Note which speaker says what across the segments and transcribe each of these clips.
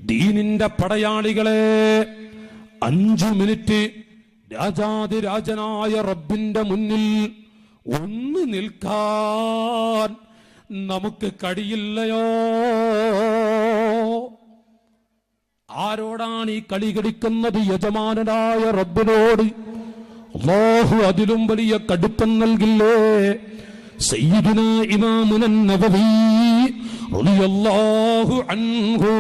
Speaker 1: ദീനിന്റെ പടയാളികളെ, 5 മിനിറ്റ് രാജാതിരാജനായ റബ്ബിന്റെ മുന്നിൽ ഒന്ന് നിൽക്കാൻ നമുക്ക് കഴിയില്ലയോ? ആരോടാണ് ഈ കളി കളിക്കുന്നത്? യജമാനനായ റബ്ബിനോട്. അല്ലാഹു അതിലും വലിയ കടുപ്പം നൽകില്ലേ? സയ്യിദുനാ ഇമാമുന നബവി റളിയല്ലാഹു അൻഹു,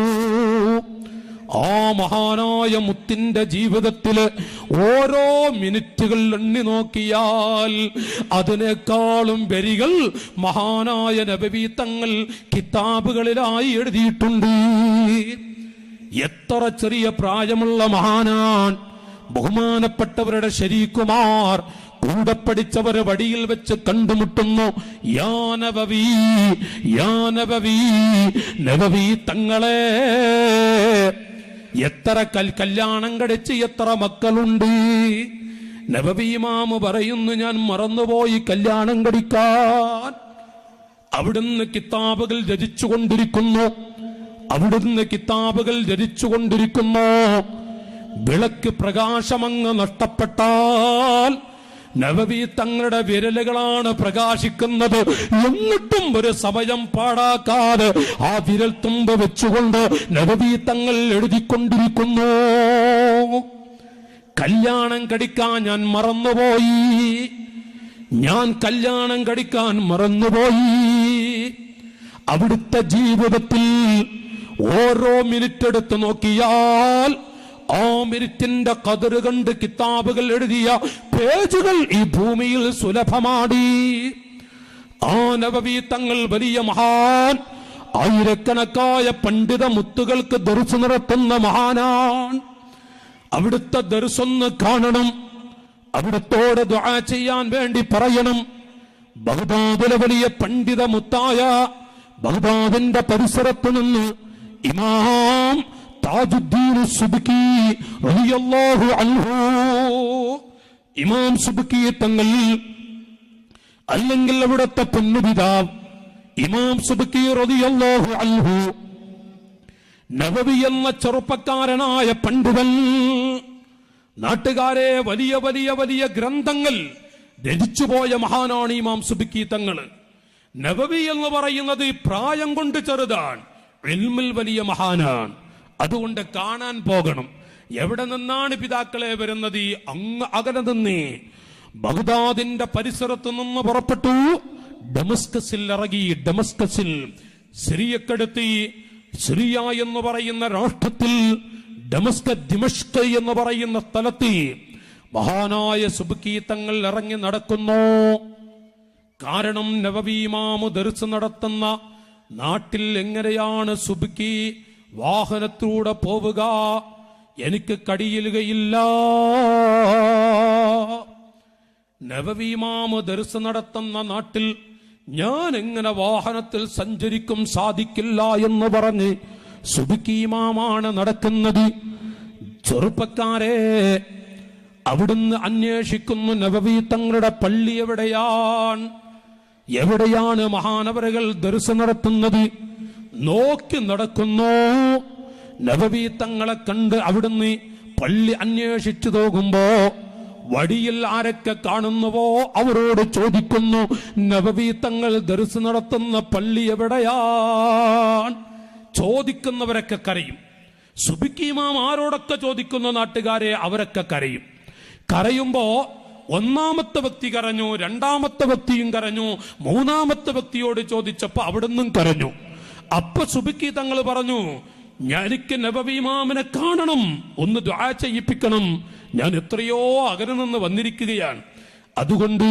Speaker 1: ആ മഹാനായ മുത്തിന്റെ ജീവിതത്തില് ഓരോ മിനിറ്റുകൾ എണ്ണി നോക്കിയാൽ അതിനേക്കാളും വരികൾ മഹാനായ നബവി തങ്ങൾ കിതാബുകളിലായി എഴുതിയിട്ടുണ്ട്. എത്ര ചെറിയ പ്രായമുള്ള മഹാനാൻ! ബഹുമാനപ്പെട്ടവരുടെ ശരീക്കുമാർ, കൂടെ പഠിച്ചവര് വടിയിൽ വെച്ച് കണ്ടുമുട്ടുന്നു. യാ നബവി, യാ നബവി, നബവി തങ്ങളെ, എത്ര കല്യാണം കഴിച്ച് എത്ര മക്കളുണ്ട്? നബവി ഇമാം പറയുന്നു, ഞാൻ മറന്നുപോയി കല്യാണം കഴിക്കാൻ. അവിടുന്ന് കിതാബുകൾ രചിച്ചുകൊണ്ടിരിക്കുന്നു, അവിടുന്ന് കിതാബുകൾ രചിച്ചുകൊണ്ടിരിക്കുന്നു. വിളക്ക് പ്രകാശമങ്ങ് നഷ്ടപ്പെട്ടാൽ നബവി തങ്ങളുടെ വിരലുകളാണ് പ്രകാശിക്കുന്നത്. എന്നിട്ടും ഒരു സമയം പാഴാക്കാതെ ആ വിരൽ തുമ്പ് വെച്ചുകൊണ്ട് നബവി തങ്ങൾ എഴുതിക്കൊണ്ടിരിക്കുന്നു. കല്യാണം കഴിക്കാൻ ഞാൻ മറന്നുപോയി, ഞാൻ കല്യാണം കഴിക്കാൻ മറന്നുപോയി. അവിടുത്തെ ജീവിതത്തിൽ ഓരോ മിനിറ്റ് എടുത്ത് നോക്കിയാൽ ആ മിനിറ്റിന്റെ ഖദർ കണ്ട് കിതാബുകൾ എഴുതിയ പേജുകൾ ഈ ഭൂമിയിൽ സുലഭമാടി. ആ നബവി തങ്ങൾ വലിയ മഹാൻ, ആയിരക്കണക്കായ പണ്ഡിത മുത്തുകൾക്ക് ദർസ് നടത്തുന്ന മഹാനാണ്. അവിടുത്തെ ദർസൊന്ന് കാണണം, അവിടുത്തോട് ദുആ ചെയ്യാൻ വേണ്ടി പറയണം. ബഗ്ദാദിലെ വലിയ പണ്ഡിത മുത്തായ ബഗ്ദാദിന്റെ പരിസരത്ത് നിന്ന് ഇമാം താജുദ്ദീൻ സുബ്കി റളിയല്ലാഹു അൻഹു, ഇമാം സുബ്കി തങ്ങൾ, അല്ലെങ്കിൽ അവിടുത്തെ പൊന്നുപിതാവ് ഇമാം സുബ്കി റളിയല്ലാഹു അൻഹു, നബവി എന്ന ചെറുപ്പക്കാരനായ പണ്ഡിതൻ, നാട്ടുകാരെ വലിയ വലിയ വലിയ ഗ്രന്ഥങ്ങൾ രചിച്ചുപോയ മഹാനാണ് ഇമാം സുബ്കി തങ്ങൾ. നബവി എന്ന് പറയുന്നത് പ്രായം കൊണ്ട് ചെറുതാണ്, ഇൽമിൽ വലിയ മഹാനാണ്. അതുകൊണ്ട് കാണാൻ പോകണം. എവിടെ നിന്നാണ് പിതാക്കളെ വരുന്നത്? അങ്ങ് അകലെ നിന്നേ ബഗ്ദാദിന്റെ പരിസരത്ത് നിന്ന് പുറപ്പെട്ടു ഡമസ്കസിൽ ഇറങ്ങി. ഡമസ്കസിൽ സിറിയക്കടുത്ത്, സിറിയ എന്ന് പറയുന്ന രാഷ്ട്രത്തിൽ ദിമഷ്ക് എന്ന് പറയുന്ന സ്ഥലത്ത് മഹാനായ സുബ്കി തങ്ങൾ ഇറങ്ങി നടക്കുന്നു. കാരണം നബവി ഇമാം ദർസ് നടത്തുന്ന നാട്ടിൽ എങ്ങനെയാണ് സുബ്കി വാഹനത്തിലൂടെ പോവുക? എനിക്ക് കഴിയുകയില്ല. നബവി ഇമാം ദർസ് നടത്തുന്ന നാട്ടിൽ ഞാൻ എങ്ങനെ വാഹനത്തിൽ സഞ്ചരിക്കും? സാധിക്കില്ല എന്ന് പറഞ്ഞ് സുബ്കി ഇമാമാണ് നടക്കുന്നത്. ചെറുപ്പക്കാരെ, അവിടുന്ന് അന്വേഷിക്കുന്നു നബവി തങ്ങളുടെ പള്ളി എവിടെയാണ്, എവിടെയാണ് മഹാനവറുകൾ ദർസ് നടത്തുന്നത്. നോക്കി നടക്കുന്നു. നബവി തങ്ങളെ കണ്ട് അവിടുന്ന് പള്ളി അന്വേഷിച്ചു പോകുമ്പോ വഴിയിൽ ആരൊക്കെ കാണുന്നുവോ അവരോട് ചോദിക്കുന്നു, നബവി തങ്ങൾ ദർസ് നടത്തുന്ന പള്ളി എവിടെയാണ്? ചോദിക്കുന്നവരൊക്കെ കരയും. സുബ്കി ഇമാം ആരോടൊക്കെ ചോദിക്കുന്നു നാട്ടുകാരെ, അവരൊക്കെ കരയും. കരയുമ്പോ ഒന്നാമത്തെ വ്യക്തി കരഞ്ഞു, രണ്ടാമത്തെ വ്യക്തിയും കരഞ്ഞു, മൂന്നാമത്തെ വ്യക്തിയോട് ചോദിച്ചപ്പോ അവിടുന്നും കരഞ്ഞു. അപ്പൊ സുബ്കി തങ്ങൾ പറഞ്ഞു, എനിക്ക് നബവി ഇമാമിനെ കാണണം, ഒന്ന് ദുആ ചെയ്യിപ്പിക്കണം. ഞാൻ എത്രയോ അകലെ നിന്ന് വന്നിരിക്കുകയാണ്. അതുകൊണ്ട്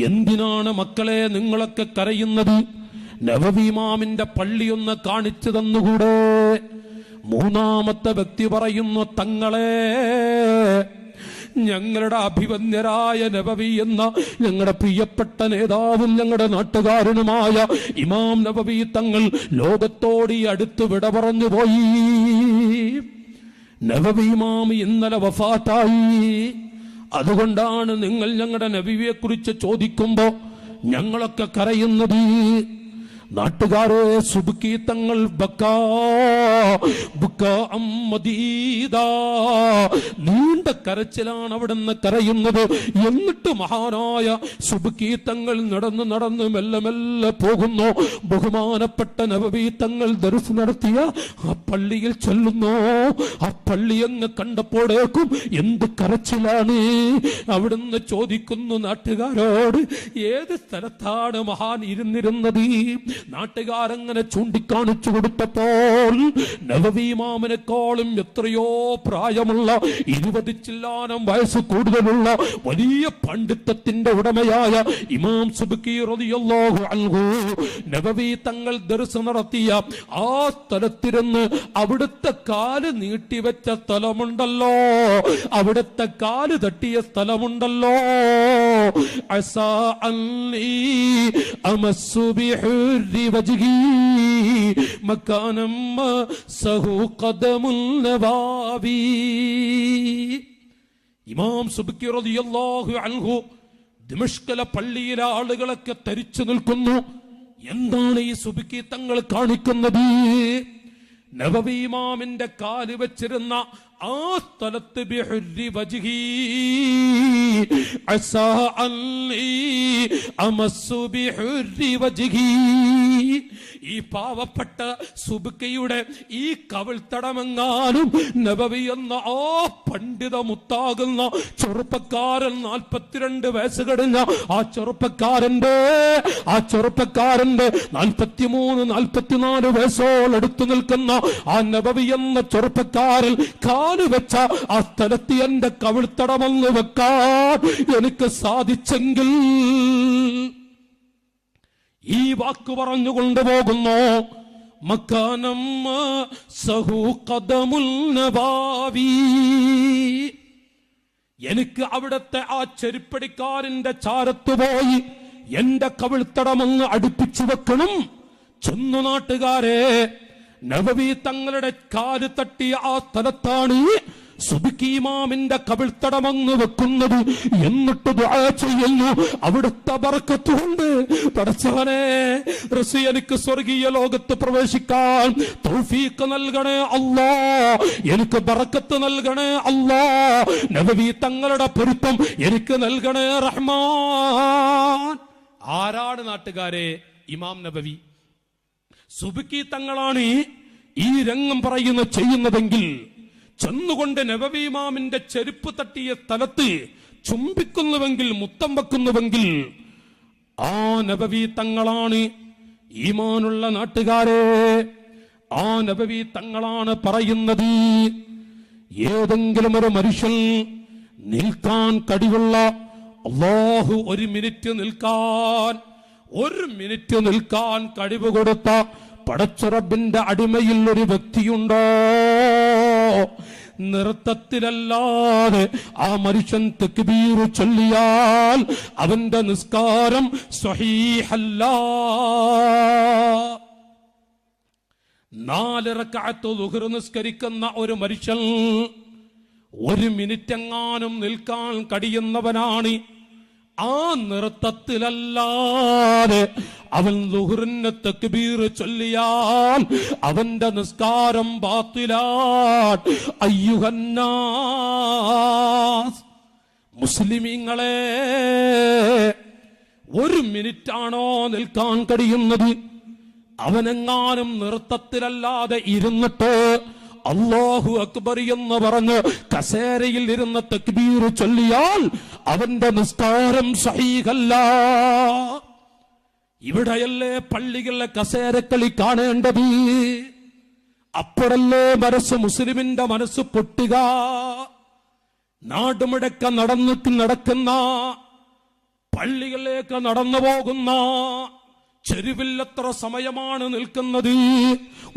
Speaker 1: എന്തിനാണ് മക്കളെ നിങ്ങളൊക്കെ കരയുന്നത്? നബവി ഇമാമിന്റെ പള്ളി ഒന്ന് കാണിച്ചു തന്നുകൂടെ? മൂന്നാമത്തെ വ്യക്തി പറയുന്നു, തങ്ങളെ, ഞങ്ങളുടെ അഭിവന്യരായ നബവി എന്ന ഞങ്ങളുടെ പ്രിയപ്പെട്ട നേതാവും ഞങ്ങളുടെ നാട്ടുകാരനുമായ ഇമാം നബവി തങ്ങൾ ലോകത്തോട് ഈ അടുത്ത് വിട പറഞ്ഞു പോയി. നബവി ഇമാം ഇന്നലെ വഫാത്തായി. അതുകൊണ്ടാണ് നിങ്ങൾ ഞങ്ങളുടെ നബിയെ കുറിച്ച് ചോദിക്കുമ്പോ ഞങ്ങളൊക്കെ കരയുന്നത്. നാട്ടുകാരെ സുബ്കി തങ്ങൾ നീണ്ട കരച്ചിലാണ് അവിടുന്ന് കരയുന്നത്. എന്നിട്ട് മഹാനായ സുബ്കി തങ്ങൾ നടന്ന് നടന്ന് മെല്ലെ മെല്ലെ പോകുന്നു. ബഹുമാനപ്പെട്ട നബവി തങ്ങൾ ദർസ് നടത്തിയ ആ പള്ളിയിൽ ചെല്ലുന്നു. ആ പള്ളി അങ്ങ് കണ്ടപ്പോഴേക്കും എന്ത് കരച്ചിലാണ്. അവിടുന്ന് ചോദിക്കുന്നു നാട്ടുകാരോട്, ഏത് സ്ഥലത്താണ് മഹാൻ ഇരുന്നിരുന്നത്? നാട്ടുകാരങ്ങനെ ചൂണ്ടിക്കാണിച്ചു കൊടുത്തപ്പോൾ നബവി ഇമാമിനെക്കാളും എത്രയോ പ്രായമുള്ള 20 ചില്ലാനം വയസ്സ് കൂടുതലുള്ള വലിയ പണ്ഡിതത്തിന്റെ ഉടമയായ ഇമാം സുബ്കി റളിയല്ലാഹു അൻഹു നബവി തങ്ങൾ ദർസ് നടത്തിയ ആ സ്ഥലത്തിരുന്ന് അവിടുത്തെ കാല് നീട്ടിവെച്ച സ്ഥലമുണ്ടല്ലോ, അവിടുത്തെ കാല് തട്ടിയ സ്ഥലമുണ്ടല്ലോ, അസാ അന്നീ അമസ്സു ബിഹുരി വജ്ഹി മകാനം സഹു ഖദമുൽ നവാബി. ഇമാം സുബ്കി റളിയല്ലാഹു അൻഹു ദിമഷ്കിലെ പള്ളിയിലെ ആളുകളൊക്കെ തരിച്ചു നിൽക്കുന്നു. എന്താണ് ഈ സുബ്കി തങ്ങൾ കാണിക്കുന്നത്? നബവി ഇമാമിന്റെ കാല് വെച്ചിരുന്ന ആ സ്ഥലത്ത് ബിഹുരി വജ്ഹി അസാ അല്ലി അമസ്സു ബിഹുരി വജ്ഹി. ഈ പാവപ്പെട്ട സുബ്കിയുടെ ഈ കവിൾത്തടമെങ്ങാനും നബവി എന്ന ആ പണ്ഡിത മുത്താകുന്ന ചെറുപ്പക്കാരൻ 42 വയസ്സ് കഴിഞ്ഞ ആ ചെറുപ്പക്കാരന്റെ 43, 44 വയസ്സോളെടുത്തു നിൽക്കുന്ന ആ നബവി എന്ന ചെറുപ്പക്കാരൻ കാലുവെച്ച ആ സ്ഥലത്ത് എന്റെ കവിൾത്തടമെന്ന് വെക്കാൻ എനിക്ക് സാധിച്ചെങ്കിൽ ഈ വാക്ക് പറഞ്ഞു കൊണ്ടുപോകുന്നു. മക്കാനം സഹു ഖദമുൽ നബാവി. എനിക്ക് അവിടത്തെ ആ ചെരുപ്പടിക്കാരന്റെ ചാരത്ത് പോയി എന്റെ കവിൾത്തടമെന്ന് അടുപ്പിച്ചു വെക്കണം. ചെന്നു നാട്ടുകാരെ, നബവി തങ്ങളുടെ കാല് തട്ടിയ ആ സ്ഥലത്താണ് സുബ്കി ഇമാമിന്റെ കവിൾത്തടമെന്ന് വെക്കുന്നത്. എന്നിട്ട് ദുആ ചെയ്യുന്നു, അവിടുത്തെ ബർക്കത്ത് കൊണ്ട് പടച്ചവനെ റസി എനിക്ക് സ്വർഗീയ ലോകത്ത് പ്രവേശിക്കാൻ തൗഫീഖ് നൽകണേ അല്ലാ, എനിക്ക് ബർക്കത്ത് നൽകണേ അല്ലാ, നബവി തങ്ങളുടെ പൊരുത്തം എനിക്ക് നൽകണേ റഹ്മാൻ. ആരാണ് നാട്ടുകാരെ? ഇമാം നബവി. സുബ്കി തങ്ങളാണ് ഈ രംഗം ചെയ്യുന്നതെങ്കിൽ ചെന്നുകൊണ്ട് നബവി ഇമാമിന്റെ ചെരുപ്പ് തട്ടിയ സ്ഥലത്ത് ചുംബിക്കുന്നുവെങ്കിൽ, മുത്തം വെക്കുന്നുവെങ്കിൽ ആ നബവി തങ്ങളാണ്. ഈമാനുള്ള നാട്ടുകാരെ, ആ നബവി തങ്ങളാണ് പറയുന്നത്. ഏതെങ്കിലും ഒരു മനുഷ്യൻ നിൽക്കാൻ കഴിവുള്ള, അല്ലാഹു ഒരു മിനിറ്റ് നിൽക്കാൻ കഴിവ് കൊടുത്ത പടച്ചറബിന്റെ അടിമയിൽ ഒരു വ്യക്തിയുണ്ടോ? നൃത്തത്തിലല്ലാതെ ആ മനുഷ്യൻ തക്ബീർ ചൊല്ലിയാൽ അവന്റെ നിസ്കാരം സ്വഹീഹല്ല. 4 റക്അത്ത് ളുഹർ നിസ്കരിക്കുന്ന ഒരു മനുഷ്യൻ 1 മിനിറ്റ് എങ്ങാനും നിൽക്കാൻ കഴിയുന്നവനാണ്. ആ നൃത്തത്തിലല്ലാതെ അവൻ ളുഹറിന് തക്ബീർ ചൊല്ലിയാൽ അവന്റെ നിസ്കാരം ബാത്തിലാൻ. അയ്യുഹന്നാസ്, മുസ്ലിമീങ്ങളെ, 1 മിനിറ്റാണോ നിൽക്കാൻ കഴിയുന്നത്? അവനെങ്ങാനും നൃത്തത്തിലല്ലാതെ ഇരുന്നിട്ട് അല്ലാഹു അക്ബർ എന്ന് പറഞ്ഞ് കസേരയിൽ ഇരുന്ന് തക്ബീർ ചൊല്ലിയാൽ അവന്റെ നിസ്കാരം സഹീഹല്ല. ഇവിടെയല്ലേ പള്ളികളിലെ കസേരക്കളി കാണേണ്ടത്? അപ്പോഴല്ലേ മുസ്ലിമിന്റെ മനസ്സ് പൊട്ടുക. നാടുമുടക്ക നടക്കുന്ന പള്ളികളിലേക്ക് നടന്നു പോകുന്ന ചെരുവിൽ എത്ര സമയമാണ് നിൽക്കുന്നത്?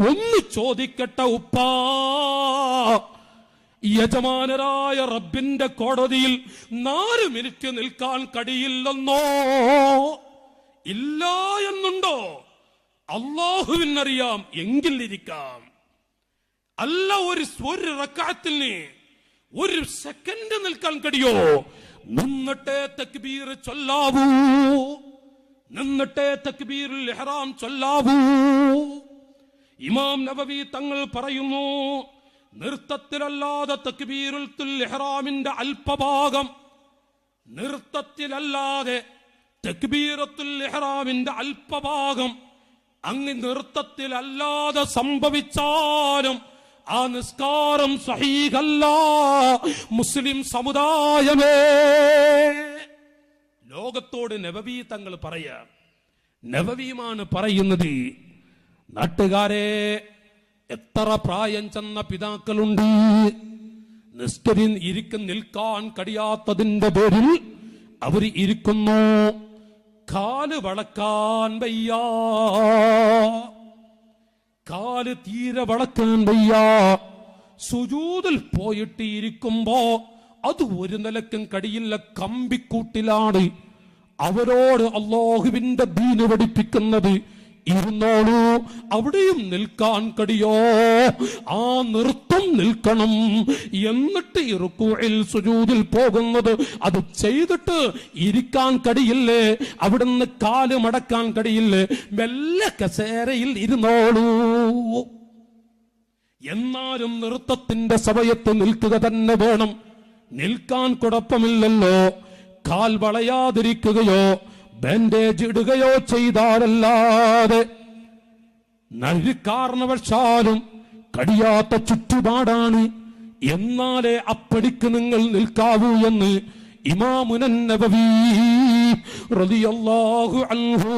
Speaker 1: ഒന്ന് ചോദിക്കട്ടെ ഉപ്പാ, യജമാനരായ റബ്ബിന്റെ കോടതിയിൽ 4 മിനിറ്റ് നിൽക്കാൻ കഴിയില്ലെന്നോ? ഇല്ല എന്നുണ്ടോ? അല്ലാഹുവിനറിയാം. എങ്കിൽ ഇരിക്കാം. അല്ല, ഒരു റക്അത്തിന് 1 സെക്കൻഡ് നിൽക്കാൻ കഴിയോ? നിന്നിട്ടേ തക്ബീർ ചൊല്ലാവൂ. നിന്നിട്ടേ തക്ബീറുൽ ഇഹ്റാം ചൊല്ലാവൂ. ഇമാം നബവി തങ്ങൾ പറയുന്നു, നൃത്തത്തിലല്ലാതെ തക്ബീറുൽ ഇഹ്റാമിന്റെ അല്പഭാഗം, നൃത്തത്തിലല്ലാതെ തക്ബീറത്തുൽ ഇഹ്റാമിന്റെ അല്പഭാഗം അങ്ങ് നൃത്തത്തിലല്ലാതെ സംഭവിച്ചാലും ആ നിസ്കാരം സഹീഹല്ല. മുസ്ലിം സമുദായമേ, ലോകത്തോട് നബവി തങ്ങൾ പറയാ, നബവിയുമാണ് പറയുന്നത്, നാട്ടുകാരെ, എത്ര പ്രായം ചെന്ന പിതാക്കളുണ്ട്, നിൽക്കാൻ കഴിയാത്തതിന്റെ പേരിൽ അവർ ഇരിക്കുന്നു, കാല് വളക്കാൻ വയ്യ, കാല് തീരെ വളക്കാൻ വയ്യ. സുജൂദിൽ പോയിട്ട് ഇരിക്കുമ്പോ അത് ഒരു നിലക്കും കടിയില്ല, കമ്പിക്കൂട്ടിലാണ്. അവരോട് അല്ലാഹുവിന്റെ ദീന് പഠിപ്പിക്കുന്നത്, ഇരുന്നോളൂ, അവിടെയും നിൽക്കാൻ കടിയോ, ആ നൃത്തം നിൽക്കണം. എന്നിട്ട് റുകൂഇൽ സുജൂദിൽ പോകുന്നത്, അത് ചെയ്തിട്ട് ഇരിക്കാൻ കടിയില്ലേ, അവിടുന്ന് കാല് മടക്കാൻ കടിയില്ലേ, മെല്ലെ കസേരയിൽ ഇരുന്നോളൂ. എന്നാലും നൃത്തത്തിന്റെ സമയത്ത് നിൽക്കുക തന്നെ വേണം. നിൽക്കാൻ കുഴപ്പമില്ലല്ലോ, കാൽ വളയാതിരിക്കുകയോ ബാൻഡേജ് ഇടുകയോ ചെയ്താലല്ലാതെ ഒരു കാരണവശാലും കഴിയാത്ത ചുറ്റുപാടാണ്. എന്നാലേ അപ്പടിക്ക് നിങ്ങൾ നിൽക്കാവൂ എന്ന് ഇമാമുൻ നബവി റളിയല്ലാഹു അൻഹു